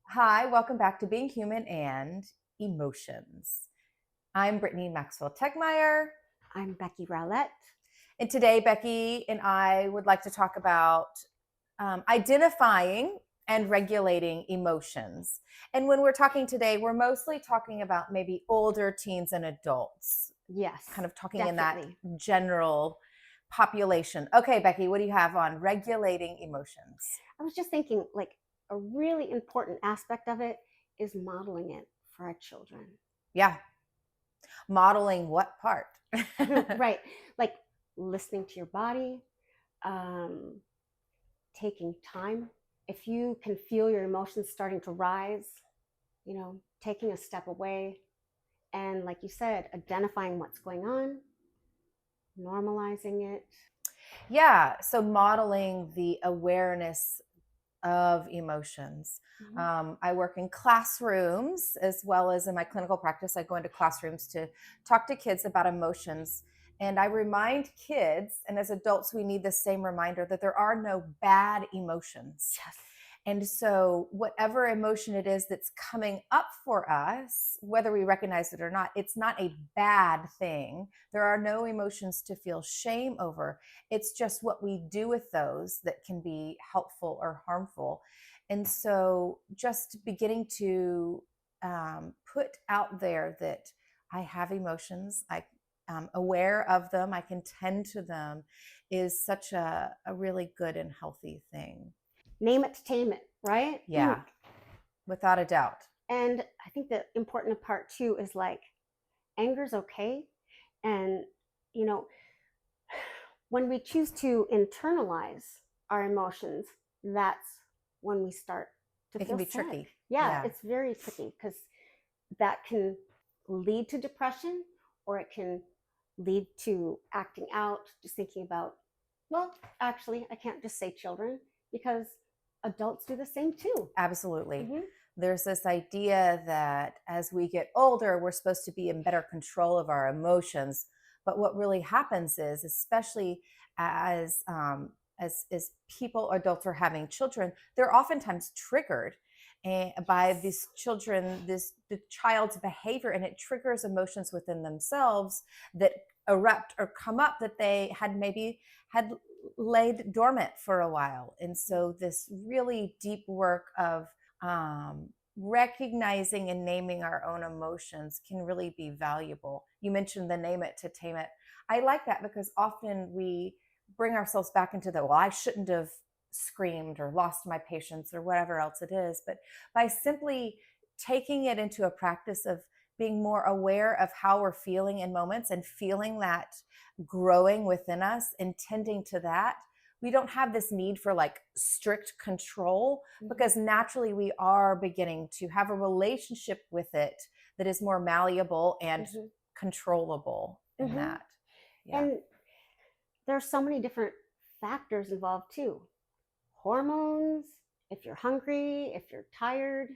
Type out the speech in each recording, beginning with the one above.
Hi, welcome back to Being Human and Emotions. I'm Brittany Maxwell Tegmeyer, I'm Becky Rowlett. and today Becky and I would like to talk about identifying and regulating emotions. And when we're talking today, we're mostly talking about maybe older teens and adults, Yes, kind of talking in that definitely. general population. Okay, Becky, what do you have on regulating emotions? I was just thinking, like, a really important aspect of it is modeling it for our children. Yeah, modeling what part? Right. Like listening to your body, um, taking time. If you can feel your emotions starting to rise, taking a step away. And like you said, identifying what's going on, normalizing it. Yeah, so modeling the awareness of emotions. Mhm. I work in classrooms as well as in my clinical practice. I go into classrooms to talk to kids about emotions. And I remind kids, and as adults, we need the same reminder that there are no bad emotions. Yes. And so, whatever emotion it is that's coming up for us, whether we recognize it or not, it's not a bad thing. There are no emotions to feel shame over. It's just what we do with those that can be helpful or harmful. And so, just beginning to put out there that I have emotions, I'm aware of them, I can tend to them, is such a really good and healthy thing. Name it to tame it, right? Yeah, without a doubt. And I think the important part too is like anger's okay. And, you know, when we choose to internalize our emotions, that's when we start to It can feel be sad. tricky. Yeah, Yeah. it's very tricky because that can lead to depression or it can lead to acting out, just thinking about, well, actually, I can't just say children because adults do the same too. Absolutely. Mm-hmm. There's this idea that as we get older, we're supposed to be in better control of our emotions. But what really happens is, especially as people, adults are having children, they're oftentimes triggered by Yes. these children, the child's behavior, and it triggers emotions within themselves that erupt or come up that they had maybe had laid dormant for a while. And so this really deep work of recognizing and naming our own emotions can really be valuable. You mentioned the name it to tame it. I like that because often we bring ourselves back into the, well, I shouldn't have screamed or lost my patience or whatever else it is. But by simply taking it into a practice of being more aware of how we're feeling in moments and feeling that growing within us and tending to that, we don't have this need for like strict control Mm-hmm. because naturally we are beginning to have a relationship with it that is more malleable and Mm-hmm. controllable in Mm-hmm. that. Yeah. And there's so many different factors involved too. Hormones, if you're hungry, if you're tired.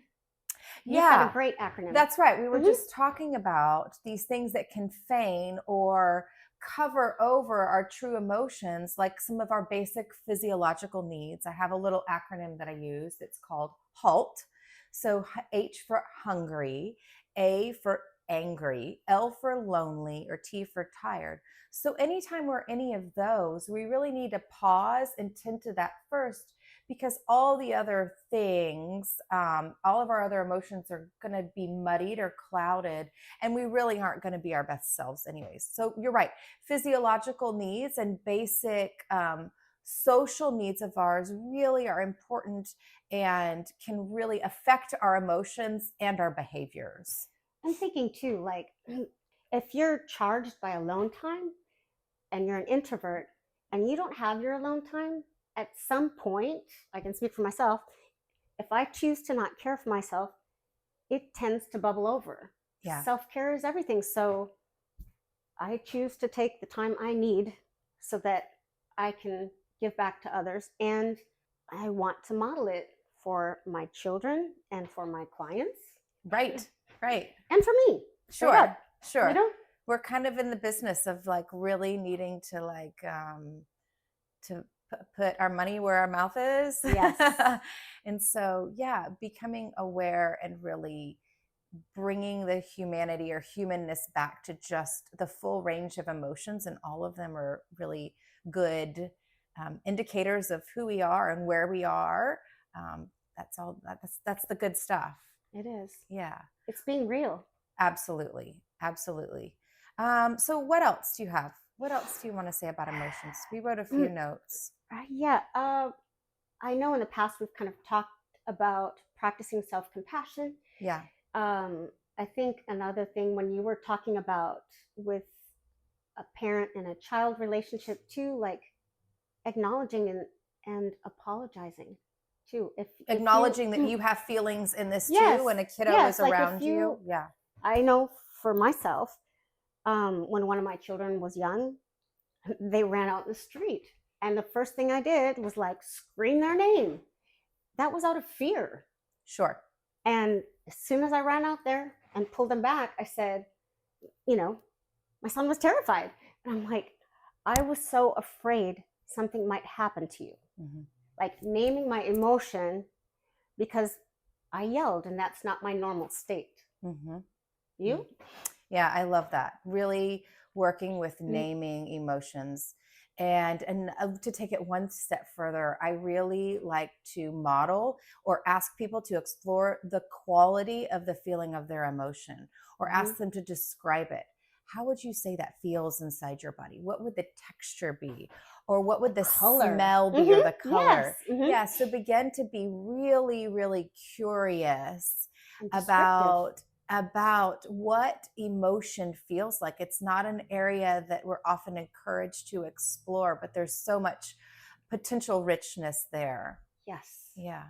You've got a Yeah. great acronym. That's right. We were Mm-hmm. just talking about these things that can feign or cover over our true emotions, like some of our basic physiological needs. I have a little acronym that I use. It's called HALT. So H for hungry, A for angry, L for lonely, or T for tired. So anytime we're any of those, we really need to pause and tend to that first because all the other things, all of our other emotions are going to be muddied or clouded, and we really aren't going to be our best selves, anyways. So you're right. Physiological needs and basic social needs of ours really are important and can really affect our emotions and our behaviors. I'm thinking too, like, if you're charged by alone time and you're an introvert and you don't have your alone time, at some point, I can speak for myself, if I choose to not care for myself, it tends to bubble over. Yeah. Self care is everything. So I choose to take the time I need so that I can give back to others. And I want to model it for my children and for my clients Right. Right. and for me, straight up, Sure. you Sure. know? We're kind of in the business of like really needing to to put our money where our mouth is. Yes. And so, yeah, becoming aware and really bringing the humanity or humanness back to just the full range of emotions, and all of them are really good indicators of who we are and where we are. That's all. That's the good stuff. It is. Yeah, It's being real. absolutely, absolutely. So, what else do you have? What else do you want to say about emotions? We wrote a few notes. Yeah. I know in the past we've kind of talked about practicing self-compassion. Yeah, I think another thing when you were talking about with a parent and a child relationship too, like acknowledging and apologizing too. If acknowledging that you you have feelings in this yes, too, and a kiddo yes, is like around you. Yeah, I know for myself, when one of my children was young, they ran out in the street, and the first thing I did was like scream their name. That was out of fear. sure. And as soon as I ran out there and pulled them back, I said, you know, my son was terrified. And I'm like, I was so afraid something might happen to you. Mm-hmm. Like naming my emotion because I yelled and that's not my normal state. Mm-hmm. You? Yeah, I love that. Really working with naming emotions. And to take it one step further, I really like to model or ask people to explore the quality of the feeling of their emotion, or ask them to describe it. How would you say that feels inside your body? What would the texture be? Or what would the color. smell be, or the color? Yes. Yeah, so begin to be really, really curious And descriptive. about what emotion feels like. It's not an area that we're often encouraged to explore, but there's so much potential richness there. Yes. Yeah.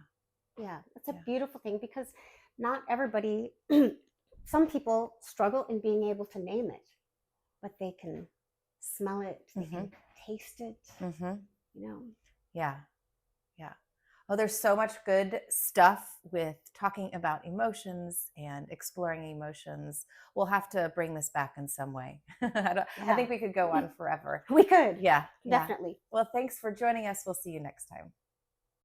Yeah. It's a Yeah. beautiful thing because not everybody, some people struggle in being able to name it, but they can smell it, they can taste it, you know. Yeah. Yeah. Oh, there's so much good stuff with talking about emotions and exploring emotions. We'll have to bring this back in some way. I think we could go on forever. We could. Yeah. Definitely. Well, thanks for joining us. We'll see you next time.